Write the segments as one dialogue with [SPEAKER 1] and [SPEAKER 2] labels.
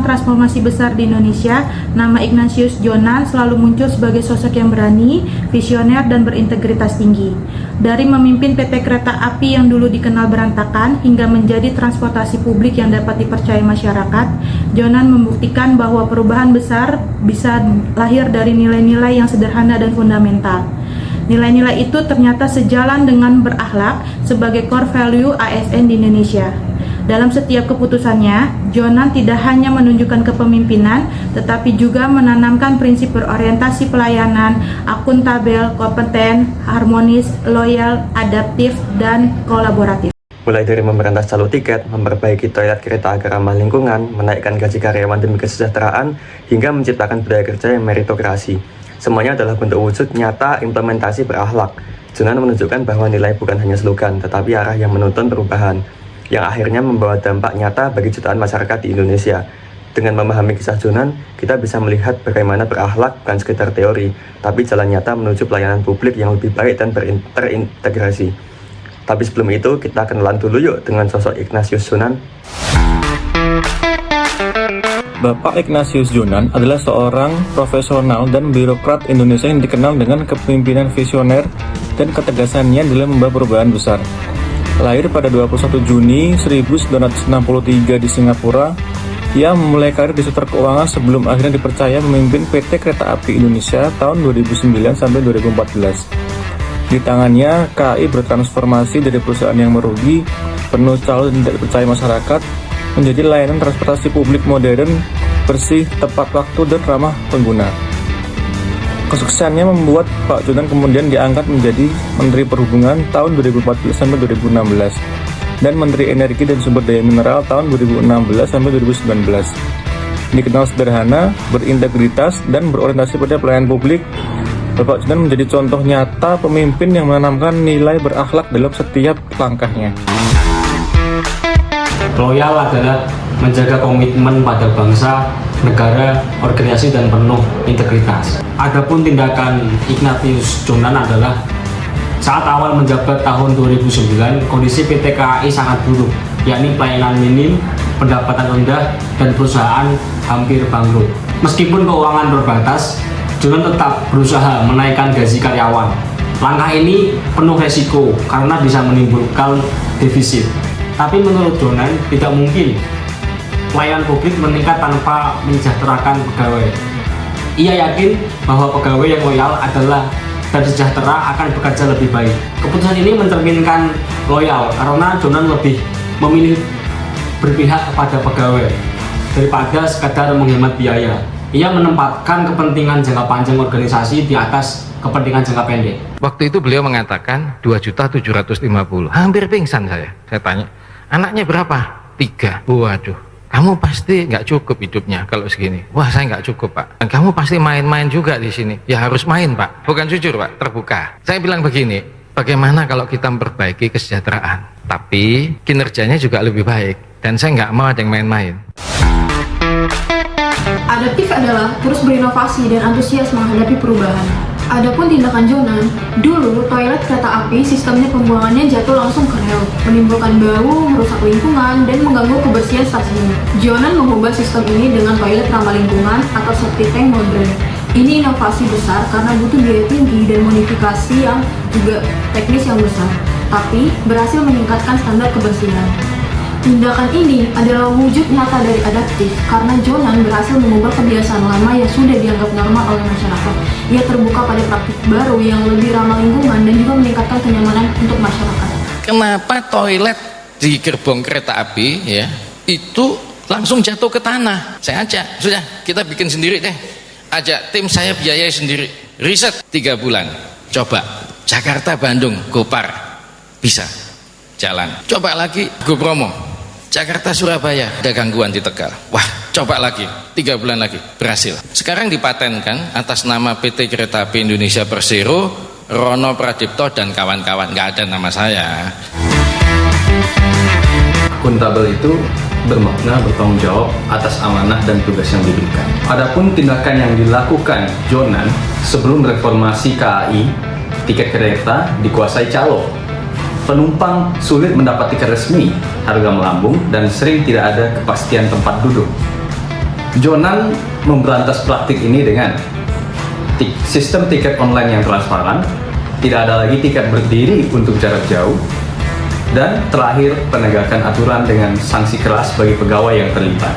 [SPEAKER 1] dalam transformasi besar di Indonesia, nama Ignatius Jonan selalu muncul sebagai sosok yang berani, visioner, dan berintegritas tinggi. Dari memimpin PT Kereta Api yang dulu dikenal berantakan hingga menjadi transportasi publik yang dapat dipercaya masyarakat, Jonan membuktikan bahwa perubahan besar bisa lahir dari nilai-nilai yang sederhana dan fundamental. Nilai-nilai itu ternyata sejalan dengan berakhlak sebagai core value ASN di Indonesia. Dalam setiap keputusannya, Jonan tidak hanya menunjukkan kepemimpinan, tetapi juga menanamkan prinsip berorientasi pelayanan, akuntabel, kompeten, harmonis, loyal, adaptif, dan kolaboratif.
[SPEAKER 2] Mulai dari memberantas calo tiket, memperbaiki toilet kereta agar ramah lingkungan, menaikkan gaji karyawan demi kesejahteraan, hingga menciptakan budaya kerja yang meritokrasi. Semuanya adalah bentuk wujud nyata implementasi berakhlak. Jonan menunjukkan bahwa nilai bukan hanya slogan, tetapi arah yang menuntun perubahan, yang akhirnya membawa dampak nyata bagi jutaan masyarakat di Indonesia. Dengan memahami kisah Jonan, kita bisa melihat bagaimana berakhlak bukan sekedar teori, tapi jalan nyata menuju pelayanan publik yang lebih baik dan terintegrasi. Tapi sebelum itu, kita kenalan dulu yuk dengan sosok Ignatius Jonan.
[SPEAKER 3] Bapak Ignatius Jonan adalah seorang profesional dan birokrat Indonesia yang dikenal dengan kepemimpinan visioner dan ketegasannya dalam membawa perubahan besar. Lahir pada 21 Juni 1963 di Singapura, ia memulai karir di sektor keuangan sebelum akhirnya dipercaya memimpin PT Kereta Api Indonesia tahun 2009 sampai 2014. Di tangannya, KAI bertransformasi dari perusahaan yang merugi, penuh calo dan tidak dipercaya masyarakat, menjadi layanan transportasi publik modern, bersih, tepat waktu, dan ramah pengguna. Kesuksesannya membuat Pak Jonan kemudian diangkat menjadi Menteri Perhubungan tahun 2014 sampai 2016 dan Menteri Energi dan Sumber Daya Mineral tahun 2016 sampai 2019. Dikenal sederhana, berintegritas, dan berorientasi pada pelayanan publik, Bapak Jonan menjadi contoh nyata pemimpin yang menanamkan nilai berakhlak dalam setiap langkahnya.
[SPEAKER 4] Loyal adalah menjaga komitmen pada bangsa, negara, organisasi, dan penuh integritas. Adapun tindakan Ignatius Jonan adalah saat awal menjabat tahun 2009, kondisi PT KAI sangat buruk, yakni pelayanan minim, pendapatan rendah, dan perusahaan hampir bangkrut. Meskipun keuangan terbatas, Jonan tetap berusaha menaikkan gaji karyawan. Langkah ini penuh resiko karena bisa menimbulkan defisit. Tapi menurut Jonan, tidak mungkin pelayanan publik meningkat tanpa mensejahterakan pegawai. Ia yakin bahwa pegawai yang loyal adalah dan sejahtera akan bekerja lebih baik. Keputusan ini mencerminkan loyal karena Jonan lebih memilih berpihak kepada pegawai daripada sekadar menghemat biaya. Ia menempatkan kepentingan jangka panjang organisasi di atas kepentingan jangka pendek.
[SPEAKER 5] Waktu itu beliau mengatakan 2.750.000. Hampir pingsan saya. Saya tanya, anaknya berapa? 3. Waduh, kamu pasti nggak cukup hidupnya kalau segini. Wah, saya nggak cukup, Pak. Dan kamu pasti main-main juga di sini. Ya harus main, Pak. Bukan jujur, Pak, terbuka. Saya bilang begini, bagaimana kalau kita memperbaiki kesejahteraan, tapi kinerjanya juga lebih baik. Dan saya nggak mau ada yang main-main.
[SPEAKER 6] Adaptif adalah terus berinovasi dan antusias menghadapi perubahan. Adapun tindakan Jonan, dulu toilet kereta api sistemnya pembuangannya jatuh langsung ke rel, menimbulkan bau, merusak lingkungan, dan mengganggu kebersihan stasiun. Jonan mengubah sistem ini dengan toilet ramah lingkungan atau septic tank modern. Ini inovasi besar karena butuh biaya tinggi dan modifikasi yang juga teknis yang besar, tapi berhasil meningkatkan standar kebersihan. Tindakan ini adalah wujud nyata dari adaptif karena Jonan berhasil mengubah kebiasaan lama yang sudah dianggap normal oleh masyarakat. Ia terbuka pada praktik baru yang lebih ramah lingkungan dan juga meningkatkan kenyamanan untuk masyarakat.
[SPEAKER 5] Kenapa toilet di gerbong kereta api ya itu langsung jatuh ke tanah? Saya ajak, sudah kita bikin sendiri deh. Ajak tim saya biayai sendiri. Riset 3 bulan. Coba Jakarta Bandung Gopar bisa jalan. Coba lagi Go Bromo. Jakarta Surabaya ada gangguan di Tegal. Wah, coba lagi 3 bulan lagi berhasil. Sekarang dipatenkan atas nama PT Kereta Api Indonesia Persero, Rono Pradipto dan kawan-kawan. Nggak ada nama saya.
[SPEAKER 7] Akuntabel itu bermakna bertanggung jawab atas amanah dan tugas yang diberikan. Adapun tindakan yang dilakukan Jonan sebelum reformasi KAI, tiket kereta dikuasai calo. Penumpang sulit mendapat tiket resmi, harga melambung, dan sering tidak ada kepastian tempat duduk. Jonan memberantas praktik ini dengan sistem tiket online yang transparan, tidak ada lagi tiket berdiri untuk jarak jauh, dan terakhir penegakan aturan dengan sanksi keras bagi pegawai yang terlibat.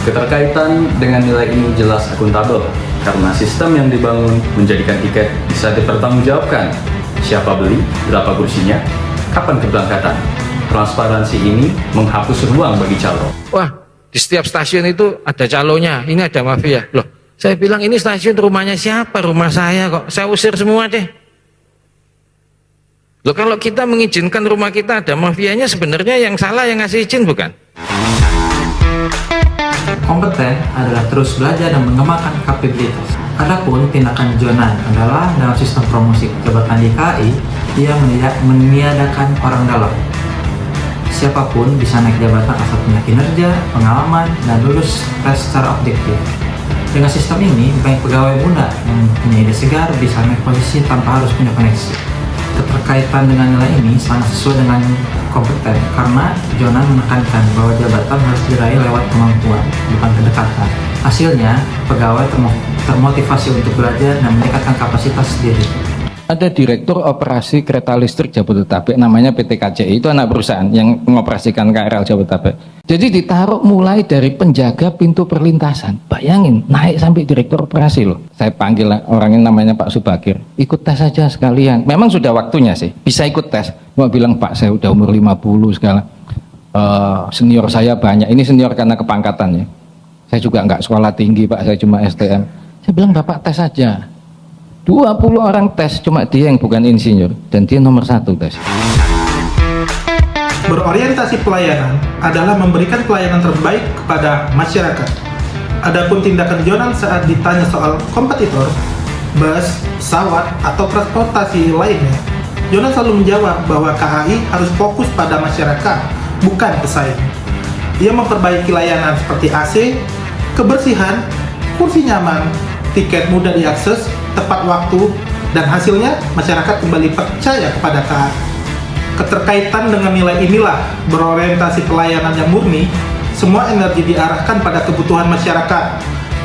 [SPEAKER 7] Keterkaitan dengan nilai ini jelas akuntabel karena sistem yang dibangun menjadikan tiket bisa dipertanggungjawabkan. Siapa beli, berapa kursinya, kapan keberangkatan. Transparansi ini menghapus ruang bagi calo.
[SPEAKER 5] Wah, di setiap stasiun itu ada calonya, ini ada mafia. Loh, saya bilang ini stasiun rumahnya siapa? Rumah saya kok. Saya usir semua deh. Loh, kalau kita mengizinkan rumah kita ada mafianya, sebenarnya yang salah yang ngasih izin bukan?
[SPEAKER 8] Kompeten adalah terus belajar dan mengembangkan kapabilitas. Adapun tindakan Jonan adalah dalam sistem promosi jabatan di KAI, ia meniadakan orang dalam. Siapapun bisa naik jabatan asal punya kinerja, pengalaman, dan lulus tes secara objektif. Dengan sistem ini, banyak pegawai muda yang punya ide segar bisa naik posisi tanpa harus punya koneksi. Keterkaitan dengan nilai ini sangat sesuai dengan kompeten karena Jonan menekankan bahwa jabatan harus diraih lewat kemampuan, bukan kedekatan. Hasilnya, pegawai termotivasi untuk belajar dan meningkatkan kapasitas diri.
[SPEAKER 9] Ada Direktur Operasi Kereta Listrik Jabodetabek, namanya PT KCI, itu anak perusahaan yang mengoperasikan KRL Jabodetabek. Jadi ditaruh mulai dari penjaga pintu perlintasan. Bayangin, naik sampai Direktur Operasi loh. Saya panggil orang yang namanya Pak Subakir, ikut tes saja sekalian. Memang sudah waktunya sih, bisa ikut tes. Mau bilang, Pak, saya udah umur 50 sekarang. Senior saya banyak, ini senior karena kepangkatannya. Saya juga nggak sekolah tinggi, Pak, saya cuma STM. Saya bilang, Bapak tes saja. 20 orang tes, cuma dia yang bukan insinyur, dan dia nomor 1 tes.
[SPEAKER 10] Berorientasi pelayanan adalah memberikan pelayanan terbaik kepada masyarakat. Adapun tindakan Jonan saat ditanya soal kompetitor, bus, pesawat, atau transportasi lainnya, Jonan selalu menjawab bahwa KAI harus fokus pada masyarakat, bukan pesaing. Ia memperbaiki layanan seperti AC, kebersihan, kursi nyaman, tiket mudah diakses, tepat waktu, dan hasilnya masyarakat kembali percaya kepada KAI. Keterkaitan dengan nilai inilah berorientasi pelayanan yang murni, semua energi diarahkan pada kebutuhan masyarakat,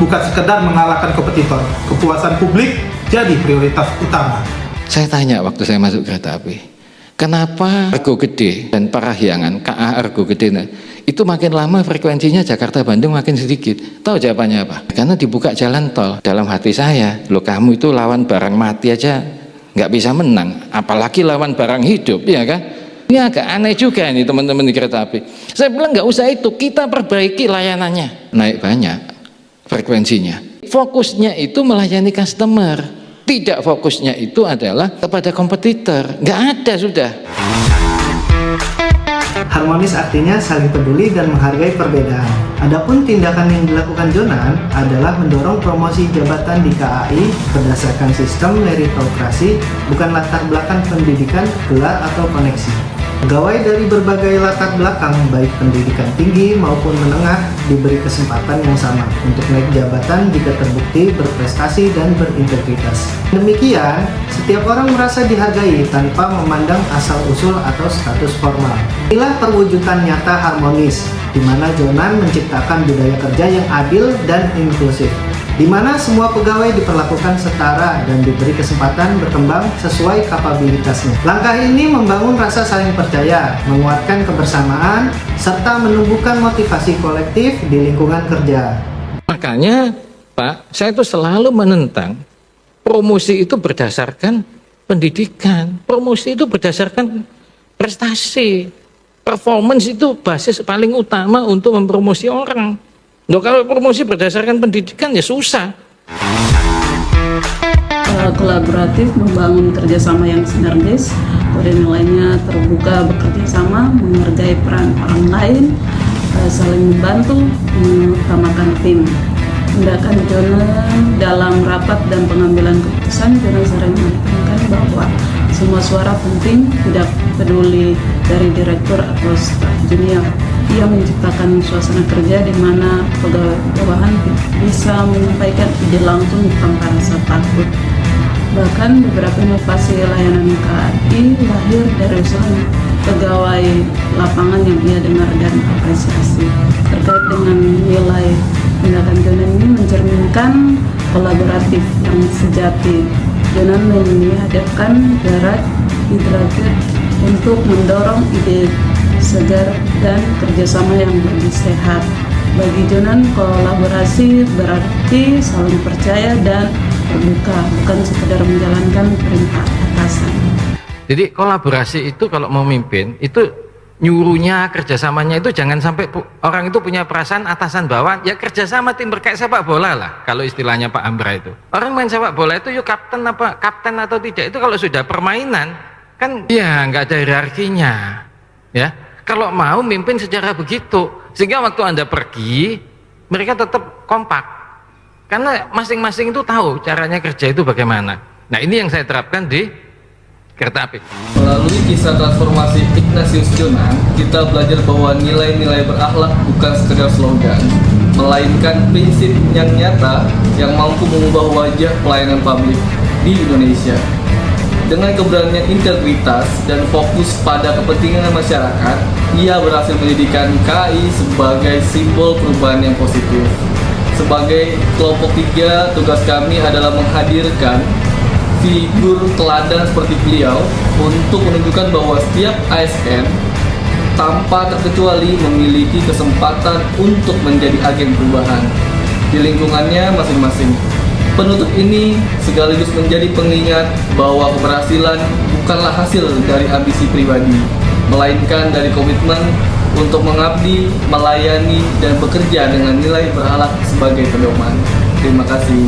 [SPEAKER 10] bukan sekedar mengalahkan kompetitor. Kepuasan publik jadi prioritas utama.
[SPEAKER 5] Saya tanya waktu saya masuk kereta api, kenapa Argo Gede dan Parahyangan, KA Argo Gede, itu makin lama frekuensinya Jakarta-Bandung makin sedikit? Tahu jawabannya apa? Karena dibuka jalan tol. Dalam hati saya, loh, kamu itu lawan barang mati aja nggak bisa menang, apalagi lawan barang hidup, ya kan? Ini agak aneh juga ini teman-teman di kereta api. Saya bilang nggak usah itu, kita perbaiki layanannya. Naik banyak frekuensinya. Fokusnya itu melayani customer. Tidak fokusnya itu adalah kepada kompetitor. Nggak ada sudah.
[SPEAKER 11] Harmonis artinya saling peduli dan menghargai perbedaan. Adapun tindakan yang dilakukan Jonan adalah mendorong promosi jabatan di KAI berdasarkan sistem meritokrasi, bukan latar belakang pendidikan, gelar, atau koneksi. Pegawai dari berbagai latar belakang, baik pendidikan tinggi maupun menengah, diberi kesempatan yang sama untuk naik jabatan jika terbukti berprestasi dan berintegritas. Demikian, setiap orang merasa dihargai tanpa memandang asal-usul atau status formal. Inilah perwujudan nyata harmonis, di mana Jonan menciptakan budaya kerja yang adil dan inklusif, di mana semua pegawai diperlakukan setara dan diberi kesempatan berkembang sesuai kapabilitasnya. Langkah ini membangun rasa saling percaya, menguatkan kebersamaan, serta menumbuhkan motivasi kolektif di lingkungan kerja.
[SPEAKER 5] Makanya, Pak, saya itu selalu menentang promosi itu berdasarkan pendidikan. Promosi itu berdasarkan prestasi. Performance itu basis paling utama untuk mempromosi orang. Loh, kalau promosi berdasarkan pendidikan ya susah.
[SPEAKER 12] Kolaboratif, membangun kerjasama yang sinergis, kode nilainya terbuka, bekerja sama, menghargai peran orang lain, saling membantu, mengutamakan tim. Tindakan Jonan dalam rapat dan pengambilan keputusan, Jonan sering menekankan bahwa semua suara penting, tidak peduli dari direktur atau staf junior. Ia menciptakan suasana kerja di mana pegawai bawahan bisa menyampaikan ide langsung tanpa rasa takut. Bahkan beberapa inovasi layanan KAI lahir dari usulan pegawai lapangan yang ia dengar dan apresiasi terkait dengan nilai yang sejati. Jonan meniadakan garat hidrated untuk mendorong ide segar dan kerjasama yang lebih sehat. Bagi Jonan, kolaborasi berarti saling percaya dan terbuka, bukan sekedar menjalankan perintah atasan.
[SPEAKER 5] Jadi kolaborasi itu kalau mau mimpin itu nyuruhnya, kerjasamanya itu jangan sampai orang itu punya perasaan atasan bawahan. Ya kerjasama tim berkayak sepak bola lah kalau istilahnya Pak Ambra itu. Orang main sepak bola itu yuk kapten atau tidak itu kalau sudah permainan kan ya nggak ada hierarkinya ya. Kalau mau mimpin secara begitu sehingga waktu Anda pergi mereka tetap kompak karena masing-masing itu tahu caranya kerja itu bagaimana. Nah ini yang saya terapkan di kereta api.
[SPEAKER 13] Melalui kisah transformasi Ignatius Jonan, kita belajar bahwa nilai-nilai berakhlak bukan sekedar slogan, melainkan prinsip yang nyata yang mampu mengubah wajah pelayanan publik di Indonesia. Dengan keberanian integritas dan fokus pada kepentingan masyarakat, ia berhasil menjadikan KAI sebagai simbol perubahan yang positif. Sebagai kelompok 3, tugas kami adalah menghadirkan figur teladan seperti beliau untuk menunjukkan bahwa setiap ASN tanpa terkecuali memiliki kesempatan untuk menjadi agen perubahan di lingkungannya masing-masing. Penutup ini sekaligus menjadi pengingat bahwa keberhasilan bukanlah hasil dari ambisi pribadi, melainkan dari komitmen untuk mengabdi, melayani, dan bekerja dengan nilai berakhlak sebagai pedoman. Terima kasih.